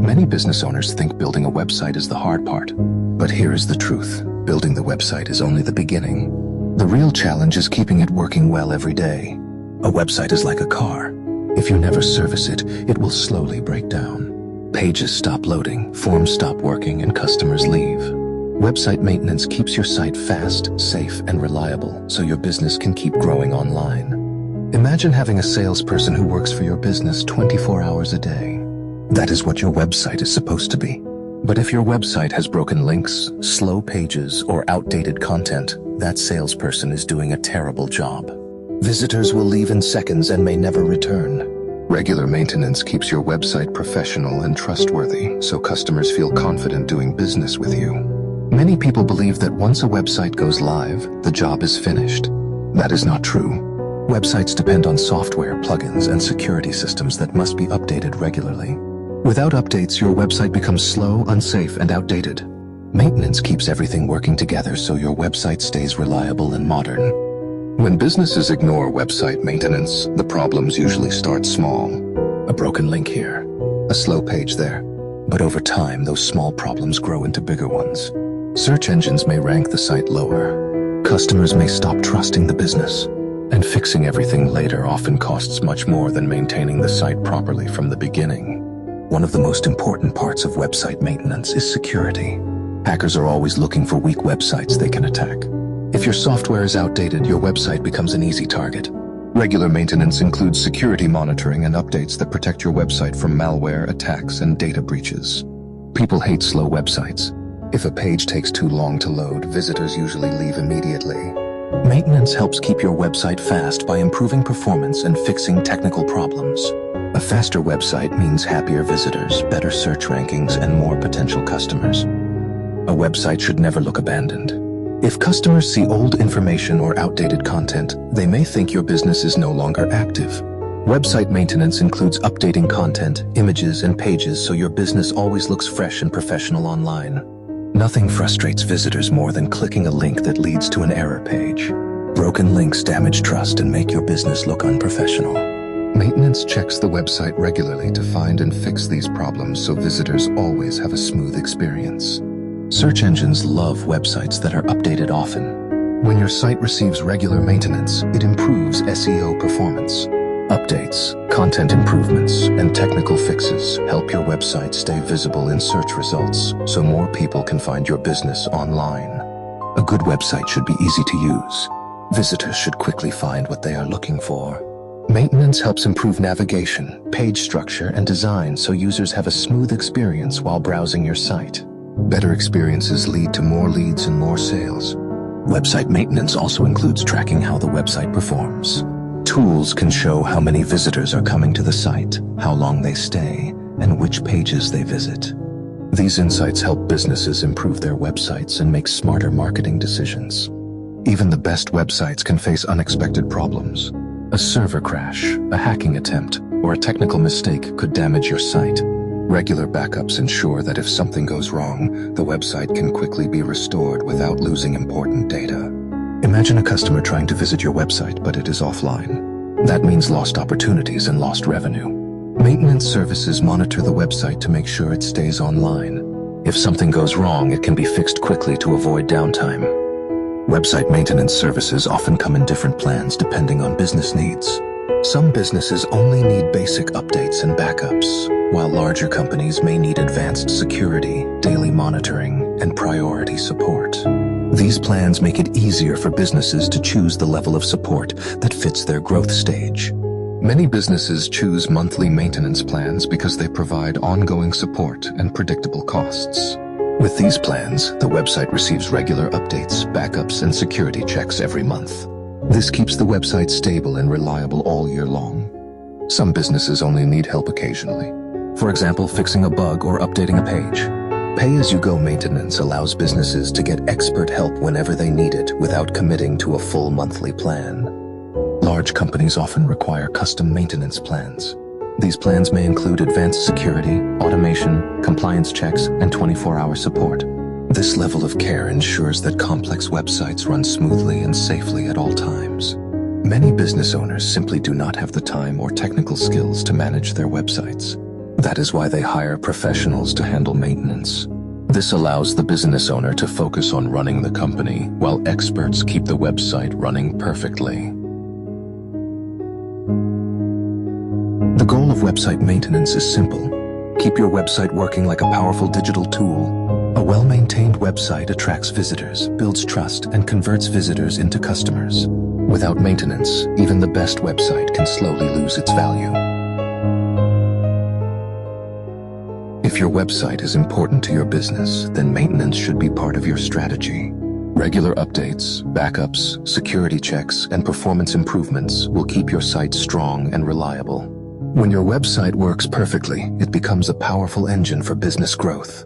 Many business owners think building a website is the hard part. But here is the truth. Building the website is only the beginning. The real challenge is keeping it working well every day. A website is like a car. If you never service it, it will slowly break down. Pages stop loading, forms stop working, and customers leave. Website maintenance keeps your site fast, safe, and reliable so your business can keep growing online. Imagine having a salesperson who works for your business 24 hours a day. That is what your website is supposed to be. But if your website has broken links, slow pages, or outdated content, that salesperson is doing a terrible job. Visitors will leave in seconds and may never return. Regular maintenance keeps your website professional and trustworthy, so customers feel confident doing business with you. Many people believe that once a website goes live, the job is finished. That is not true. Websites depend on software, plugins, and security systems that must be updated regularly. Without updates, your website becomes slow, unsafe, and outdated. Maintenance keeps everything working together so your website stays reliable and modern. When businesses ignore website maintenance, the problems usually start small. A broken link here, a slow page there. But over time, those small problems grow into bigger ones. Search engines may rank the site lower. Customers may stop trusting the business. And fixing everything later often costs much more than maintaining the site properly from the beginning. One of the most important parts of website maintenance is security. Hackers are always looking for weak websites they can attack. If your software is outdated, your website becomes an easy target. Regular maintenance includes security monitoring and updates that protect your website from malware, attacks, and data breaches. People hate slow websites. If a page takes too long to load, visitors usually leave immediately. Maintenance helps keep your website fast by improving performance and fixing technical problems. A faster website means happier visitors, better search rankings, and more potential customers. A website should never look abandoned. If customers see old information or outdated content, they may think your business is no longer active. Website maintenance includes updating content, images, and pages so your business always looks fresh and professional online. Nothing frustrates visitors more than clicking a link that leads to an error page. Broken links damage trust and make your business look unprofessional. Maintenance checks the website regularly to find and fix these problems so visitors always have a smooth experience. Search engines love websites that are updated often. When your site receives regular maintenance, it improves SEO performance. Updates, content improvements, and technical fixes help your website stay visible in search results so more people can find your business online. A good website should be easy to use. Visitors should quickly find what they are looking for. Maintenance helps improve navigation, page structure, and design so users have a smooth experience while browsing your site. Better experiences lead to more leads and more sales. Website maintenance also includes tracking how the website performs. Tools can show how many visitors are coming to the site, how long they stay, and which pages they visit. These insights help businesses improve their websites and make smarter marketing decisions. Even the best websites can face unexpected problems. A server crash, a hacking attempt, or a technical mistake could damage your site. Regular backups ensure that if something goes wrong, the website can quickly be restored without losing important data. Imagine a customer trying to visit your website, but it is offline. That means lost opportunities and lost revenue. Maintenance services monitor the website to make sure it stays online. If something goes wrong, it can be fixed quickly to avoid downtime. Website maintenance services often come in different plans depending on business needs. Some businesses only need basic updates and backups, while larger companies may need advanced security, daily monitoring, and priority support. These plans make it easier for businesses to choose the level of support that fits their growth stage. Many businesses choose monthly maintenance plans because they provide ongoing support and predictable costs. With these plans, the website receives regular updates, backups, and security checks every month. This keeps the website stable and reliable all year long. Some businesses only need help occasionally. For example, fixing a bug or updating a page. Pay-as-you-go maintenance allows businesses to get expert help whenever they need it without committing to a full monthly plan. Large companies often require custom maintenance plans. These plans may include advanced security, automation, compliance checks, and 24-hour support. This level of care ensures that complex websites run smoothly and safely at all times. Many business owners simply do not have the time or technical skills to manage their websites. That is why they hire professionals to handle maintenance. This allows the business owner to focus on running the company, while experts keep the website running perfectly. The goal of website maintenance is simple. Keep your website working like a powerful digital tool. A well-maintained website attracts visitors, builds trust, and converts visitors into customers. Without maintenance, even the best website can slowly lose its value. If your website is important to your business, then maintenance should be part of your strategy. Regular updates, backups, security checks, and performance improvements will keep your site strong and reliable. When your website works perfectly, it becomes a powerful engine for business growth.